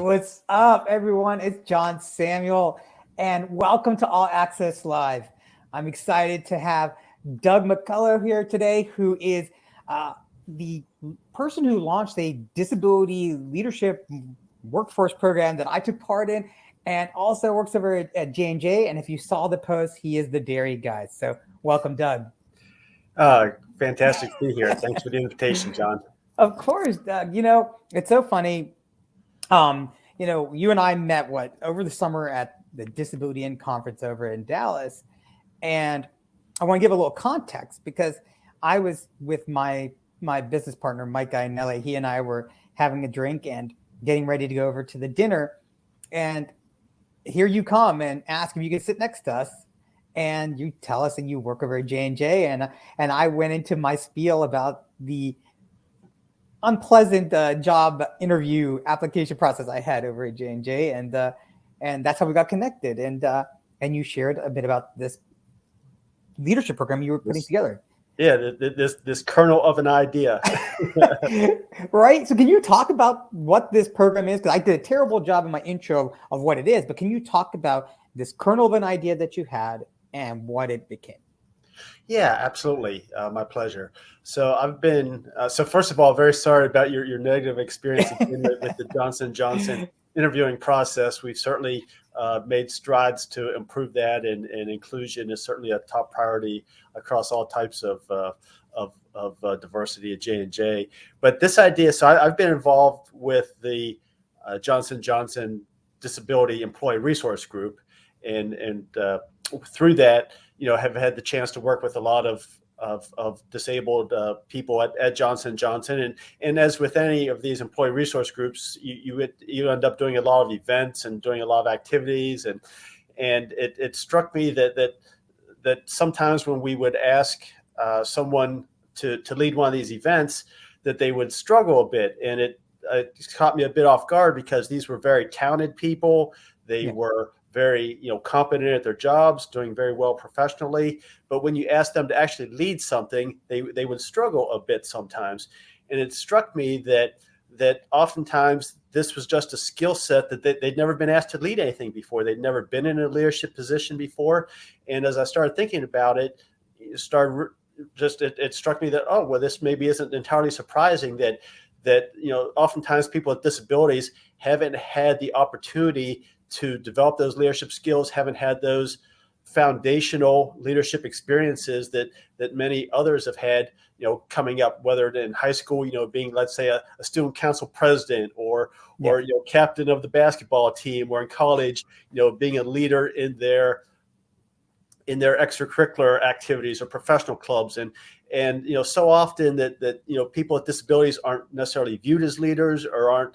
What's up, everyone? It's John Samuel, and welcome to All Access Live. I'm excited to have Doug McCullough here today, who is the person who launched a disability leadership workforce program that I took part in, and also works over at J&J. And if you saw the post, he is the dairy guy. So welcome, Doug. Fantastic to be here. Thanks for the invitation, John. Of course, Doug. It's so funny. You and I met over the summer at the Disability In conference over in Dallas. And I want to give a little context because I was with my business partner, Mike Guinelli. He and I were having a drink and getting ready to go over to the dinner. And here you come and ask if you could sit next to us. And you tell us that you work over at J&J. And I went into my spiel about the unpleasant job interview application process I had over at J&J, and that's how we got connected. And you shared a bit about this leadership program you were putting together. Yeah, this kernel of an idea. Right. So can you talk about what this program is? Because I did a terrible job in my intro of what it is, but can you talk about this kernel of an idea that you had and what it became? Yeah, absolutely. My pleasure. So I've been, so first of all, very sorry about your negative experience with the Johnson & Johnson interviewing process. We've certainly made strides to improve that, and inclusion is certainly a top priority across all types of diversity at J&J. But this idea, so I've been involved with the Johnson & Johnson Disability Employee Resource Group, and through that, have had the chance to work with a lot of disabled people at Johnson & Johnson. And as with any of these employee resource groups, you end up doing a lot of events and doing a lot of activities. And it struck me that sometimes when we would ask someone to lead one of these events, that they would struggle a bit. And it caught me a bit off guard because these were very talented people. They were very, competent at their jobs, doing very well professionally. But when you ask them to actually lead something, they would struggle a bit sometimes. And it struck me that oftentimes this was just a skill set that they'd never been asked to lead anything before. They'd never been in a leadership position before. And as I started thinking about it, it struck me that, oh, well, this maybe isn't entirely surprising that oftentimes people with disabilities haven't had the opportunity to develop those leadership skills, haven't had those foundational leadership experiences that many others have had, coming up, whether in high school, being, let's say, a student council president or captain of the basketball team, or in college, being a leader in their extracurricular activities or professional clubs. And so often that people with disabilities aren't necessarily viewed as leaders, or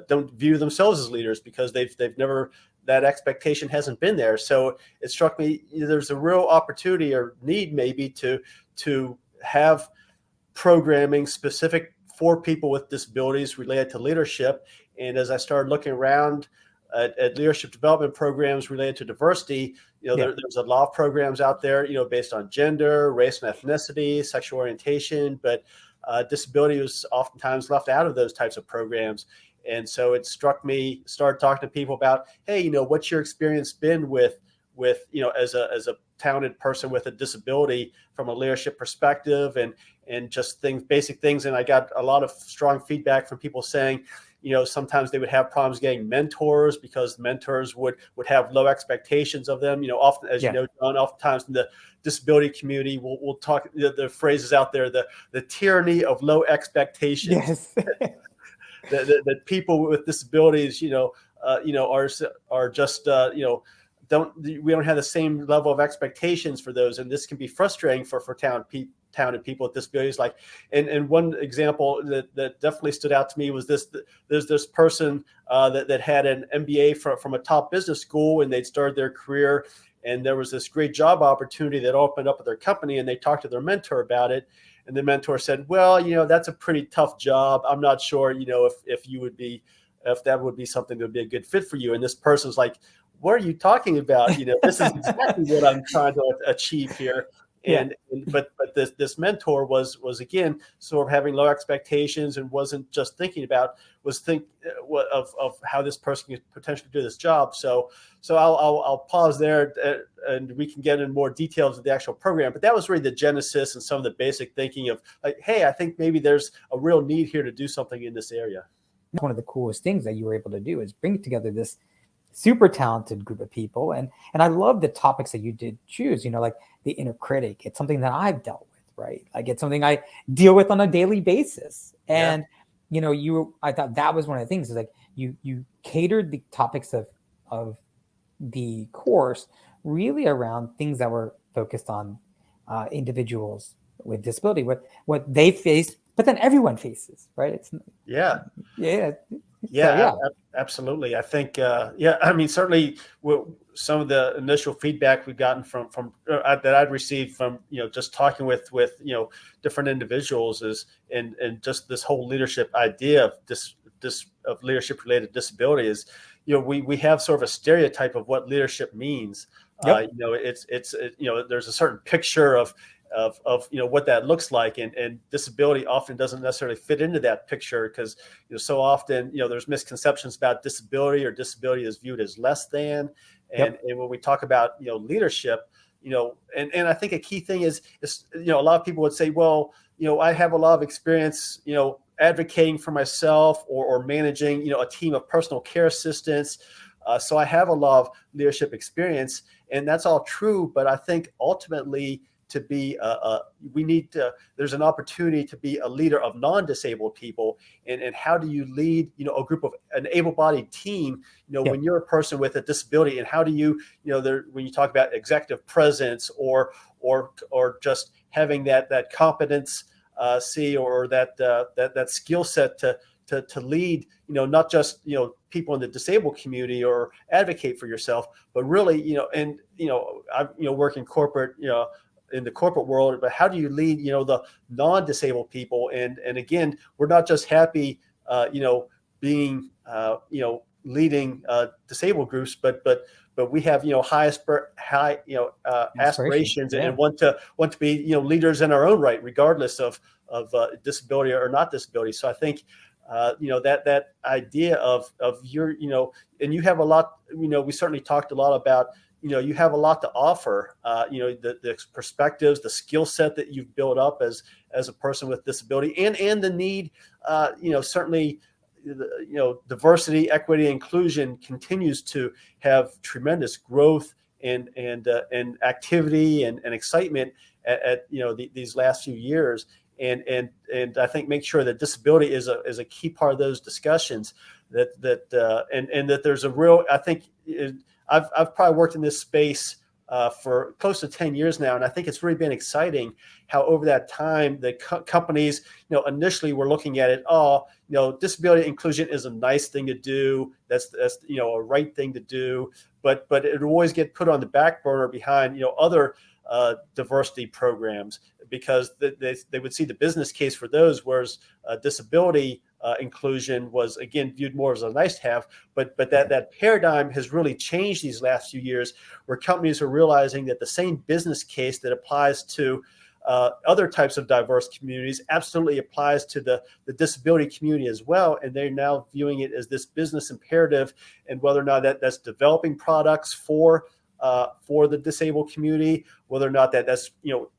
don't view themselves as leaders because they've never, that expectation hasn't been there. So it struck me there's a real opportunity or need maybe to have programming specific for people with disabilities related to leadership. And as I started looking around at leadership development programs related to diversity, there's a lot of programs out there, based on gender, race and ethnicity, sexual orientation, but disability was oftentimes left out of those types of programs. And so it struck me, started talking to people about, hey, what's your experience been with as a talented person with a disability from a leadership perspective, and just basic things. And I got a lot of strong feedback from people saying, sometimes they would have problems getting mentors because mentors would have low expectations of them. Often, as you know, John, oftentimes in the disability community, we'll talk, the phrases out there, the tyranny of low expectations. Yes. that people with disabilities, are just, we don't have the same level of expectations for those. And this can be frustrating for talented people with disabilities. And one example that definitely stood out to me was there's this person that had an MBA from a top business school, and they'd started their career, and there was this great job opportunity that opened up at their company, and they talked to their mentor about it. And the mentor said, well, that's a pretty tough job. I'm not sure, if that would be something that would be a good fit for you. And this person's like, what are you talking about? This is exactly what I'm trying to achieve here. Yeah. But this mentor was again sort of having low expectations and wasn't just thinking about of how this person could potentially do this job. So I'll pause there, and we can get in more details of the actual program. But that was really the genesis and some of the basic thinking of like, hey, I think maybe there's a real need here to do something in this area. One of the coolest things that you were able to do is bring together this super talented group of people. And I love the topics that you did choose, like the inner critic. It's something that I've dealt with, right? Like it's something I deal with on a daily basis. And, I thought that was one of the things is like you catered the topics of the course really around things that were focused on individuals with disability, what they face, but then everyone faces, right? It's yeah. So, absolutely. I think, I mean, certainly some of the initial feedback we've gotten from that I'd received from, just talking with, different individuals and just this whole leadership idea of of leadership related disability is, we have sort of a stereotype of what leadership means. Yep. There's a certain picture of what that looks like, and disability often doesn't necessarily fit into that picture because so often there's misconceptions about disability, or disability is viewed as less than. And when we talk about leadership, and I think a key thing is a lot of people would say, well, I have a lot of experience advocating for myself or managing a team of personal care assistants, so I have a lot of leadership experience, and that's all true. But I think ultimately, to be there's an opportunity to be a leader of non-disabled people, and how do you lead a group of an able-bodied team when you're a person with a disability, and how do you when you talk about executive presence or just having that competence or that skill set to lead not just people in the disabled community or advocate for yourself, but really I work in corporate in the corporate world, but how do you lead the non-disabled people? And again, we're not just happy being leading disabled groups, but we have high aspirations and want to be leaders in our own right, regardless of disability or not disability. So I think that idea of your and you have a lot. We certainly talked a lot about you have a lot to offer. The perspectives, the skill set that you've built up as a person with disability, and the need. Certainly, diversity, equity, inclusion continues to have tremendous growth and activity and excitement at these last few years. And I think make sure that disability is a key part of those discussions. And that there's a real, I think. I've probably worked in this space for close to 10 years now, and I think it's really been exciting how over that time the companies, initially were looking at it. Disability inclusion is a nice thing to do. That's a right thing to do, but it would always get put on the back burner behind other diversity programs, because they would see the business case for those, whereas disability inclusion was again viewed more as a nice to have. But that paradigm has really changed these last few years, where companies are realizing that the same business case that applies to other types of diverse communities absolutely applies to the disability community as well. And they're now viewing it as this business imperative, and whether or not that's developing products for the disabled community, whether or not that's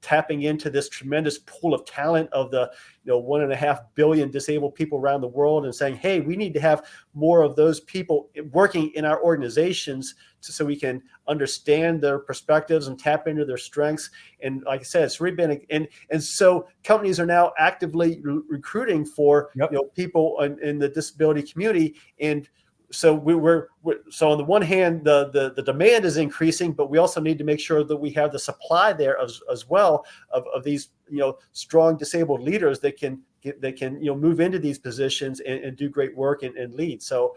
tapping into this tremendous pool of talent of the 1.5 billion disabled people around the world, and saying, hey, we need to have more of those people working in our organizations so we can understand their perspectives and tap into their strengths. And like I said, it's really been and so companies are now actively recruiting for people in the disability community. And so we're so on the one hand, the demand is increasing, but we also need to make sure that we have the supply there as well of these strong disabled leaders that can move into these positions and do great work and lead. So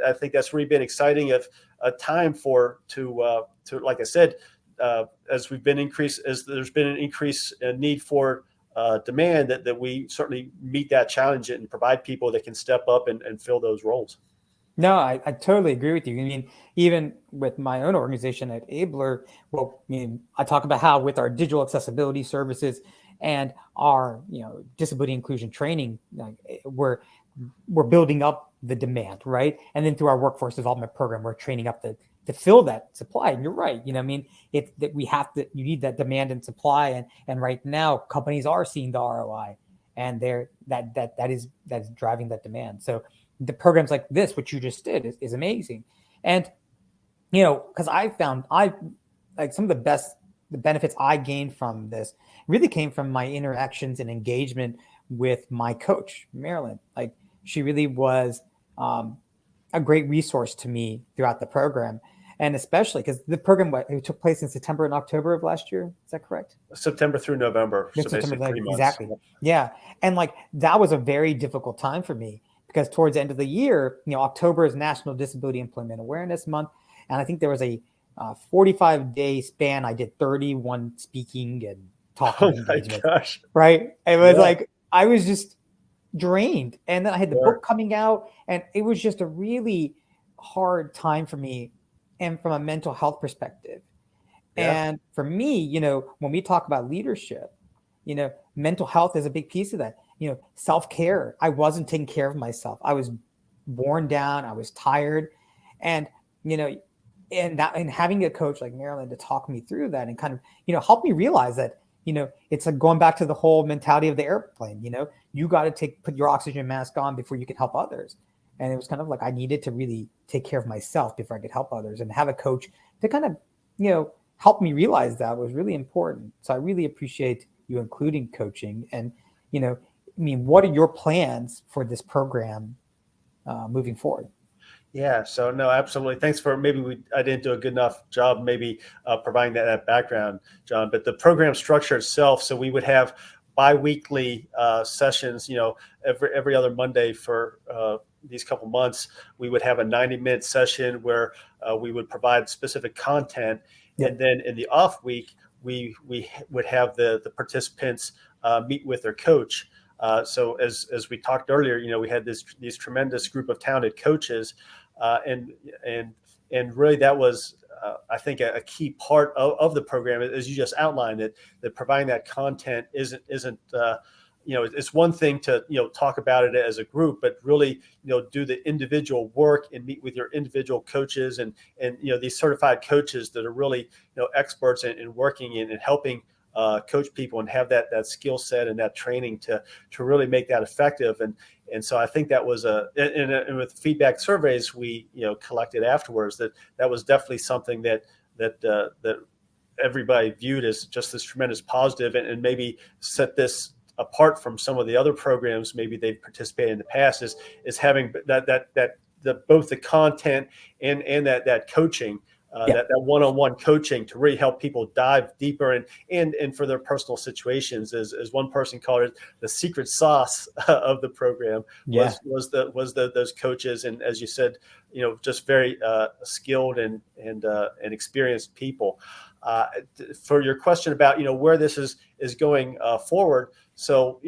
I think that's really been exciting of a time to like I said, as there's been an increase in need for demand, that we certainly meet that challenge and provide people that can step up and fill those roles. No, I totally agree with you. I mean, even with my own organization at Ablr, well, I mean, I talk about how with our digital accessibility services and our, disability inclusion training, like, we're building up the demand, right? And then through our workforce development program, we're training up to fill that supply. And you're right. I mean, it's that you need that demand and supply. And right now companies are seeing the ROI, and that is driving that demand. So the programs like this, which you just did, is amazing. And, because I found like some of the benefits I gained from this really came from my interactions and engagement with my coach, Marilyn. Like, she really was um, a great resource to me throughout the program. And especially because the program, it took place in September and October of last year. Is that correct? September through November, so September, basically like, 3 months. exactly. Yeah. And like that was a very difficult time for me because towards the end of the year, October is National Disability Employment Awareness Month. And I think there was a 45-day span. I did 31 speaking and talking Oh my engagements, gosh. right? It was Yeah. like, I was just drained. And then I had the Sure. book coming out, and it was just a really hard time for me and from a mental health perspective. Yeah. And for me, when we talk about leadership, mental health is a big piece of that. Self care. I wasn't taking care of myself. I was worn down. I was tired, and you know, and having a coach like Marilyn to talk me through that and kind of help me realize that it's like going back to the whole mentality of the airplane. You got to put your oxygen mask on before you can help others. And it was kind of like I needed to really take care of myself before I could help others, and have a coach to kind of helped me realize that was really important. So I really appreciate you including coaching. And, I mean, what are your plans for this program moving forward? Yeah. So no, absolutely. Thanks for I didn't do a good enough job maybe providing that background, John. But the program structure itself. So we would have biweekly sessions. Every other Monday for these couple months, we would have a 90-minute session where we would provide specific content, and Yep. then in the off week, we would have the participants meet with their coach. So as we talked earlier, we had these tremendous group of talented coaches, and and really that was I think a key part of the program, as you just outlined it, that providing that content isn't it's one thing to talk about it as a group, but really do the individual work and meet with your individual coaches and these certified coaches that are really experts in working and helping coach people and have that skill set and that training to really make that effective. And so I think that was and with feedback surveys we collected afterwards, that was definitely something that everybody viewed as just this tremendous positive, and maybe set this apart from some of the other programs maybe they've participated in the past, is having both the content and that coaching, Yeah. that one-on-one coaching to really help people dive deeper and for their personal situations, as one person called it, the secret sauce of the program Yeah. was those coaches, and as you said, just very skilled and experienced people. For your question about where this is going forward, so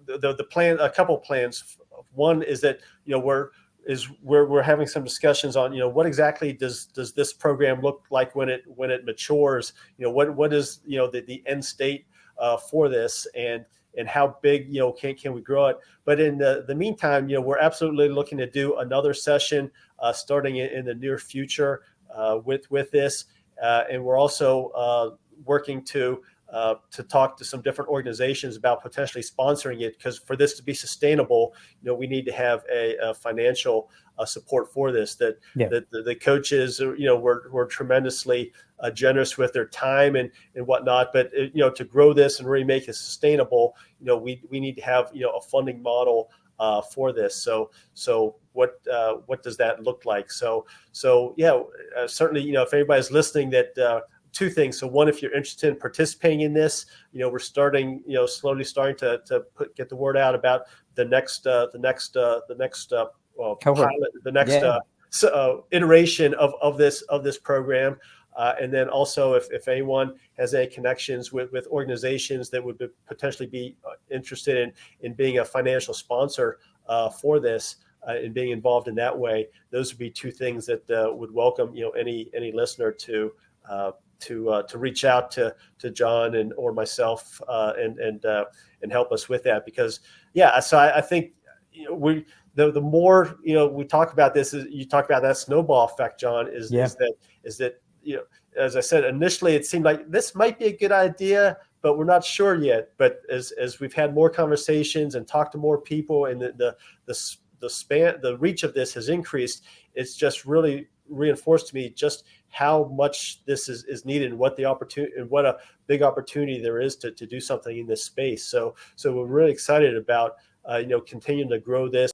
the plan, a couple plans. One is that we're having some discussions on what exactly does this program look like when it matures. What is the end state for this, and how big can we grow it. But in the meantime, we're absolutely looking to do another session starting in the near future with this, and we're also working to talk to some different organizations about potentially sponsoring it, because for this to be sustainable, we need to have a financial support for this. That Yeah. the coaches, were tremendously generous with their time and whatnot. But to grow this and really make it sustainable, we need to have a funding model for this. So what does that look like? So yeah, certainly if anybody's listening that. Two things. So one, if you're interested in participating in this, we're starting, slowly starting to get the word out about the next Cohort. pilot, the next Yeah. iteration of this program. And then also, if anyone has any connections with organizations that would potentially be interested in being a financial sponsor for this, and being involved in that way, those would be two things that would welcome any listener to reach out to John or myself and help us with that. Because so I think the more we talk about this, is you talk about that snowball effect, John, is that as I said initially, it seemed like this might be a good idea, but we're not sure yet. But as we've had more conversations and talked to more people, and the reach of this has increased, it's just really reinforced to me just how much this is needed, and what a big opportunity there is to do something in this space. So we're really excited about continuing to grow this.